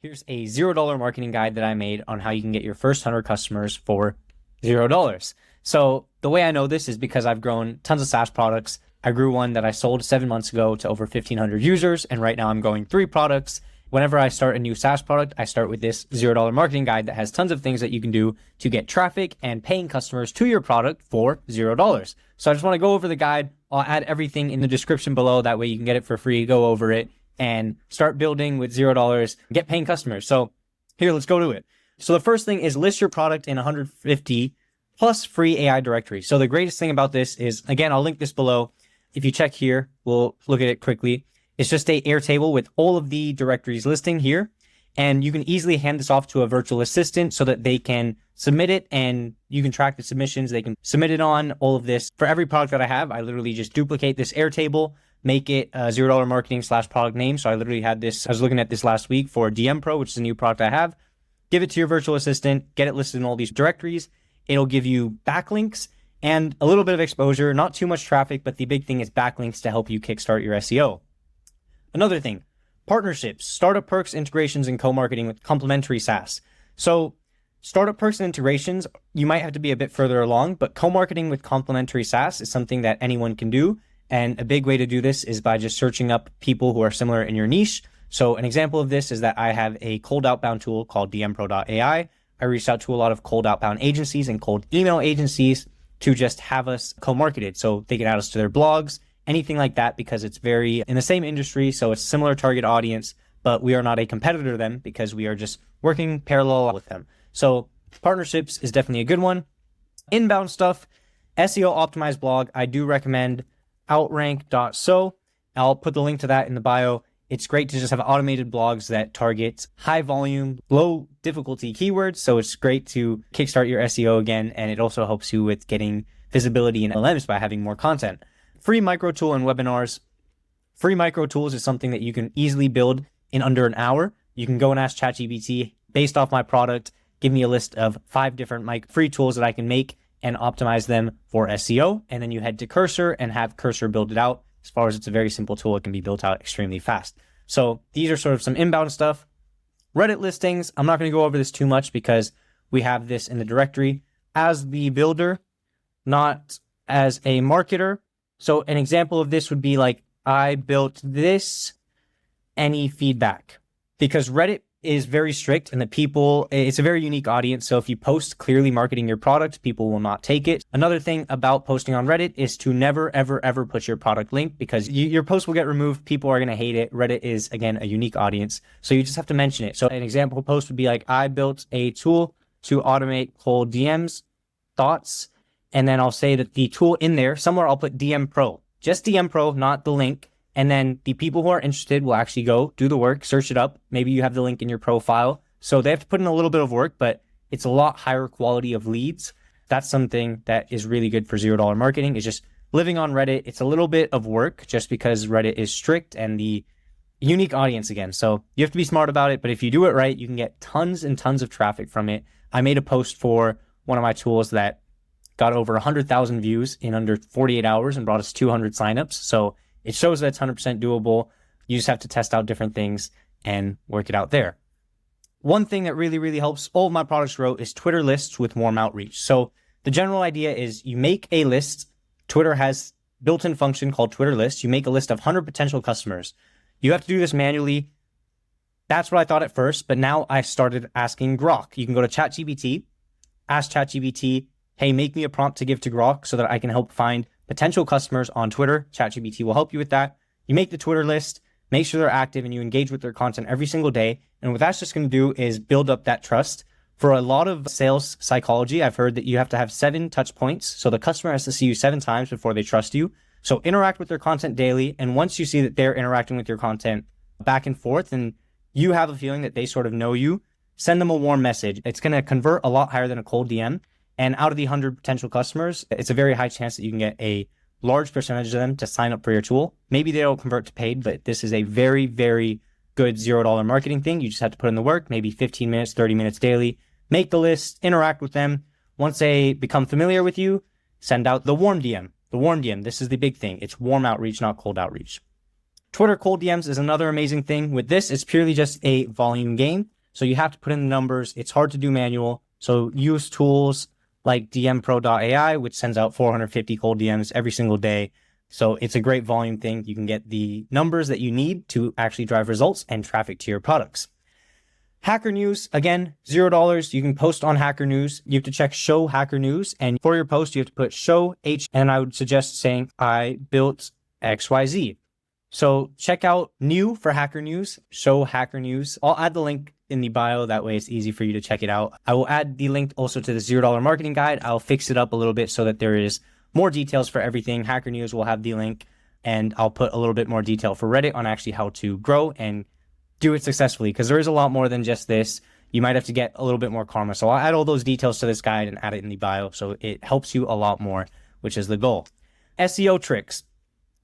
Here's a $0 marketing guide that I made on how you can get your first 100 customers for $0. So the way I know this is because I've grown tons of SaaS products. I grew one that I sold 7 months ago to over 1,500 users, and right now I'm growing 3 products. Whenever I start a new SaaS product, I start with this $0 marketing guide that has tons of things that you can do to get traffic and paying customers to your product for $0. So I just want to go over the guide. I'll add everything in the description below. That way you can get it for free, go over it, and start building with $0, get paying customers. So here, let's go to it. So the first thing is list your product in 150 plus free AI directories. So the greatest thing about this is, again, I'll link this below. If you check here, we'll look at it quickly. It's just a Airtable with all of the directories listing here. And you can easily hand this off to a virtual assistant so that they can submit it and you can track the submissions. They can submit it on all of this. For every product that I have, I literally just duplicate this Airtable, make it a $0 marketing / product name. So I literally had this, I was looking at this last week for DMpro, which is a new product I have. Give it to your virtual assistant, get it listed in all these directories. It'll give you backlinks and a little bit of exposure, not too much traffic, but the big thing is backlinks to help you kickstart your SEO. Another thing, partnerships, startup perks, integrations, and co-marketing with complementary SaaS. So startup perks and integrations, you might have to be a bit further along, but co-marketing with complementary SaaS is something that anyone can do. And a big way to do this is by just searching up people who are similar in your niche. So an example of this is that I have a cold outbound tool called DMpro.ai. I reached out to a lot of cold outbound agencies and cold email agencies to just have us co-marketed. So they can add us to their blogs, anything like that, because it's very in the same industry. So it's similar target audience, but we are not a competitor to them because we are just working parallel with them. So partnerships is definitely a good one. Inbound stuff, SEO optimized blog. I do recommend outrank.so. I'll put the link to that in the bio. It's great to just have automated blogs that target high volume, low difficulty keywords. So it's great to kickstart your SEO again. And it also helps you with getting visibility in LMs by having more content. Free micro tool and webinars. Free micro tools is something that you can easily build in under an hour. You can go and ask ChatGPT, based off my product, give me a list of 5 different free tools that I can make and optimize them for SEO. And then you head to Cursor and have Cursor build it out. As far as it's a very simple tool, it can be built out extremely fast. So these are sort of some inbound stuff. Reddit listings, I'm not going to go over this too much because we have this in the directory as the builder, not as a marketer. So an example of this would be like, I built this, any feedback? Because Reddit is very strict and it's a very unique audience. So if you post clearly marketing your product, people will not take it. Another thing about posting on Reddit is to never, ever, ever put your product link because your post will get removed. People are going to hate it. Reddit is, again, a unique audience. So you just have to mention it. So an example post would be like, I built a tool to automate cold DMs, thoughts. And then I'll say that the tool in there, somewhere I'll put DMpro, just DMpro, not the link. And then the people who are interested will actually go do the work, search it up. Maybe you have the link in your profile. So they have to put in a little bit of work, but it's a lot higher quality of leads. That's something that is really good for $0 marketing, is just living on Reddit. It's a little bit of work just because Reddit is strict and the unique audience again. So you have to be smart about it. But if you do it right, you can get tons and tons of traffic from it. I made a post for one of my tools that got over 100,000 views in under 48 hours and brought us 200 signups. So it shows that it's 100% doable. You just have to test out different things and work it out there. One thing that really, really helps all of my products grow is Twitter lists with warm outreach. So the general idea is you make a list. Twitter has built-in function called Twitter lists. You make a list of 100 potential customers. You have to do this manually. That's what I thought at first, but now I started asking Grok. You can go to ChatGPT, ask ChatGPT, hey, make me a prompt to give to Grok so that I can help find potential customers on Twitter. ChatGPT will help you with that. You make the Twitter list, make sure they're active, and you engage with their content every single day. And what that's just going to do is build up that trust. For a lot of sales psychology, I've heard that you have to have 7 touch points. So the customer has to see you 7 times before they trust you. So interact with their content daily. And once you see that they're interacting with your content back and forth, and you have a feeling that they sort of know you, send them a warm message. It's going to convert a lot higher than a cold DM. And out of the 100 potential customers, it's a very high chance that you can get a large percentage of them to sign up for your tool. Maybe they don't convert to paid, but this is a very, very good $0 marketing thing. You just have to put in the work, maybe 15 minutes, 30 minutes daily. Make the list, interact with them. Once they become familiar with you, send out the warm DM. The warm DM, this is the big thing. It's warm outreach, not cold outreach. Twitter cold DMs is another amazing thing. With this, it's purely just a volume game. So you have to put in the numbers. It's hard to do manual. So use tools like DMpro.ai, which sends out 450 cold DMs every single day. So it's a great volume thing. You can get the numbers that you need to actually drive results and traffic to your products. Hacker News, again, $0. You can post on Hacker News. You have to check Show Hacker News. And for your post, you have to put Show H. And I would suggest saying, I built XYZ. So check out New for Hacker News, Show Hacker News. I'll add the link in the bio. That way it's easy for you to check it out. I will add the link also to the $0 marketing guide. I'll fix it up a little bit so that there is more details for everything. Hacker News will have the link, and I'll put a little bit more detail for Reddit on actually how to grow and do it successfully, because there is a lot more than just this. You might have to get a little bit more karma. So I'll add all those details to this guide and add it in the bio so it helps you a lot more, which is the goal. SEO tricks.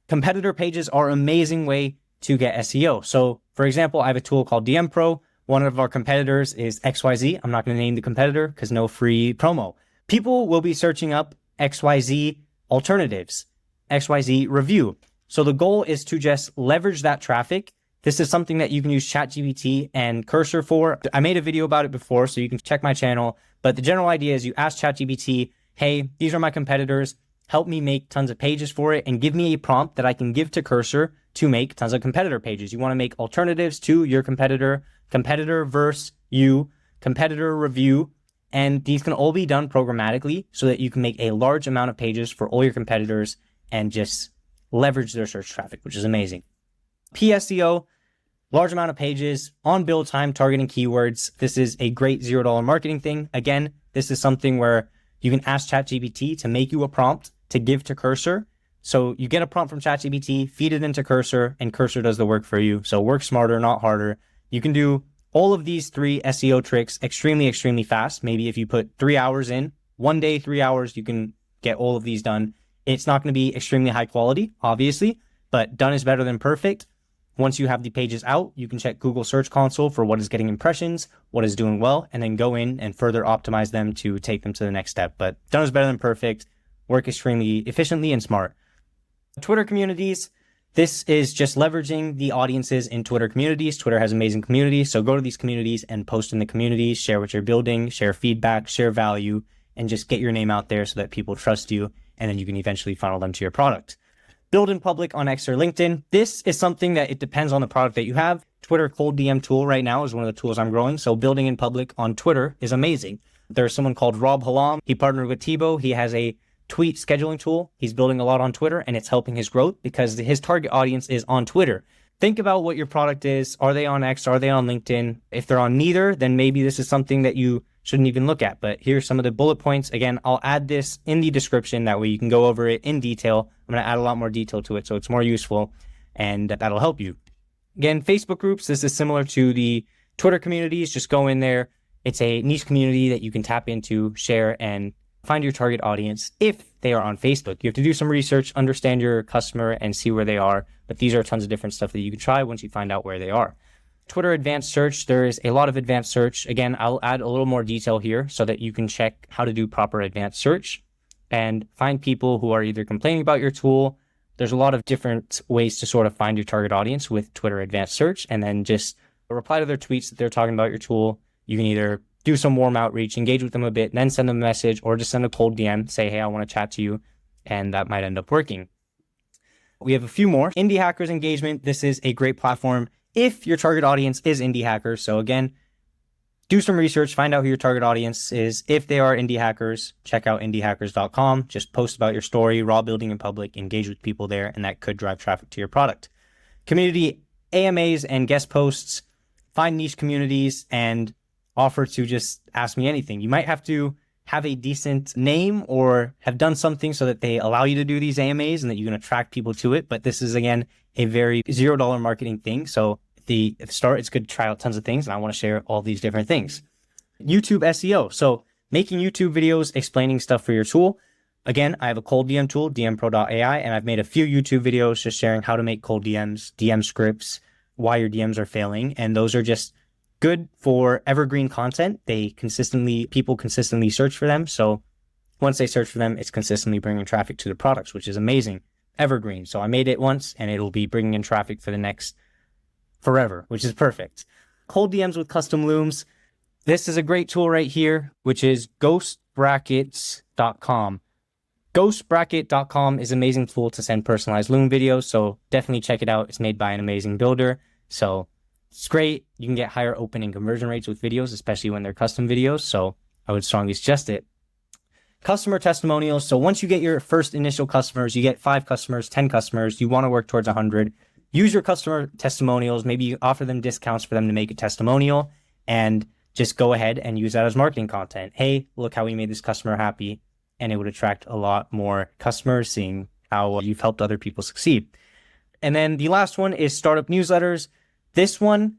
Competitor pages are an amazing way to get SEO. So for example, I have a tool called DMpro. One of our competitors is XYZ. I'm not going to name the competitor because no free promo. People will be searching up XYZ alternatives, XYZ review. So the goal is to just leverage that traffic. This is something that you can use ChatGPT and Cursor for. I made a video about it before, so you can check my channel. But the general idea is you ask ChatGPT, hey, these are my competitors. Help me make tons of pages for it and give me a prompt that I can give to Cursor to make tons of competitor pages. You want to make alternatives to your competitor, competitor versus you, competitor review, and these can all be done programmatically so that you can make a large amount of pages for all your competitors and just leverage their search traffic, which is amazing. PSEO, large amount of pages on build time, targeting keywords. This is a great $0 marketing thing. Again, this is something where you can ask ChatGPT to make you a prompt to give to Cursor. So you get a prompt from ChatGPT, feed it into Cursor, and Cursor does the work for you. So work smarter, not harder. You can do all of these 3 SEO tricks extremely, extremely fast. Maybe if you put 3 hours in, one day, 3 hours, you can get all of these done. It's not going to be extremely high quality, obviously, but done is better than perfect. Once you have the pages out, you can check Google Search Console for what is getting impressions, what is doing well, and then go in and further optimize them to take them to the next step. But done is better than perfect. Work extremely efficiently and smart. Twitter communities. This is just leveraging the audiences in Twitter communities. Twitter has amazing communities. So go to these communities and post in the communities, share what you're building, share feedback, share value, and just get your name out there so that people trust you. And then you can eventually funnel them to your product. Build in public on X or LinkedIn. This is something that it depends on the product that you have. Twitter cold DM tool right now is one of the tools I'm growing. So building in public on Twitter is amazing. There's someone called Rob Halam. He partnered with Tebow. He has a tweet scheduling tool. He's building a lot on Twitter and it's helping his growth because his target audience is on Twitter. Think about what your product is. Are they on X? Are they on LinkedIn? If they're on neither, then maybe this is something that you shouldn't even look at. But here's some of the bullet points. Again, I'll add this in the description. That way you can go over it in detail. I'm going to add a lot more detail to it so it's more useful and that'll help you. Again, Facebook groups. This is similar to the Twitter communities. Just go in there. It's a niche community that you can tap into, share, and find your target audience if they are on Facebook. You have to do some research, understand your customer, and see where they are. But these are tons of different stuff that you can try once you find out where they are. Twitter advanced search. There is a lot of advanced search. Again, I'll add a little more detail here so that you can check how to do proper advanced search and find people who are either complaining about your tool. There's a lot of different ways to sort of find your target audience with Twitter advanced search, and then just reply to their tweets that they're talking about your tool. You can either do some warm outreach, engage with them a bit, then send them a message, or just send a cold DM, say, hey, I want to chat to you, and that might end up working. We have a few more. Indie hackers engagement. This is a great platform if your target audience is indie hackers. So again, do some research, find out who your target audience is. If they are indie hackers, check out indiehackers.com. Just post about your story, raw building in public, engage with people there, and that could drive traffic to your product. Community AMAs and guest posts. Find niche communities and offer to just ask me anything. You might have to have a decent name or have done something so that they allow you to do these AMAs and that you can attract people to it. But this is, again, a very $0 marketing thing. So at the start, it's good to try out tons of things. And I want to share all these different things. YouTube SEO. So making YouTube videos, explaining stuff for your tool. Again, I have a cold DM tool, DMpro.ai, and I've made a few YouTube videos just sharing how to make cold DMs, DM scripts, why your DMs are failing. And those are just good for evergreen content. People consistently search for them. So once they search for them, it's consistently bringing traffic to the products, which is amazing. evergreen. So I made it once and it'll be bringing in traffic for the next forever, which is perfect. Cold DMs with custom looms. This is a great tool right here, which is ghostbrackets.com. Ghostbracket.com is an amazing tool to send personalized loom videos, so definitely check it out. It's made by an amazing builder, so it's great. You can get higher open and conversion rates with videos, especially when they're custom videos, so I would strongly suggest it. Customer testimonials. So once you get your first initial customers, you get 5 customers, 10 customers, you want to work towards 100. Use your customer testimonials. Maybe you offer them discounts for them to make a testimonial and just go ahead and use that as marketing content. Hey, look how we made this customer happy. And it would attract a lot more customers seeing how you've helped other people succeed. And then the last one is startup newsletters. This one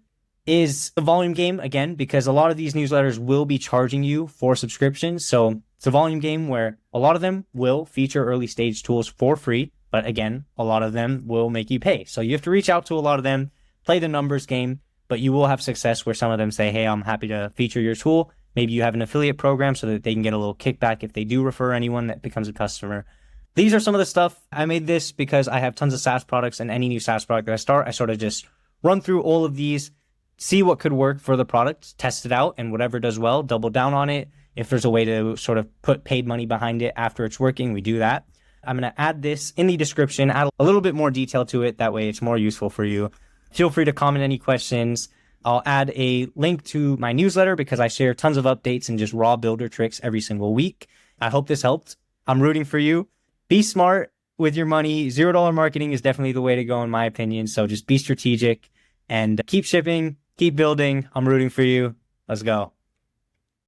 is a volume game again, because a lot of these newsletters will be charging you for subscriptions. So it's a volume game where a lot of them will feature early stage tools for free. But again, a lot of them will make you pay. So you have to reach out to a lot of them, play the numbers game, but you will have success where some of them say, hey, I'm happy to feature your tool. Maybe you have an affiliate program so that they can get a little kickback if they do refer anyone that becomes a customer. These are some of the stuff. I made this because I have tons of SaaS products, and any new SaaS product that I start, I sort of just run through all of these, see what could work for the product, test it out, and whatever does well, double down on it. If there's a way to sort of put paid money behind it after it's working, we do that. I'm going to add this in the description, add a little bit more detail to it. That way it's more useful for you. Feel free to comment any questions. I'll add a link to my newsletter because I share tons of updates and just raw builder tricks every single week. I hope this helped. I'm rooting for you. Be smart with your money. $0 marketing is definitely the way to go in my opinion. So just be strategic and keep shipping, keep building. I'm rooting for you. Let's go.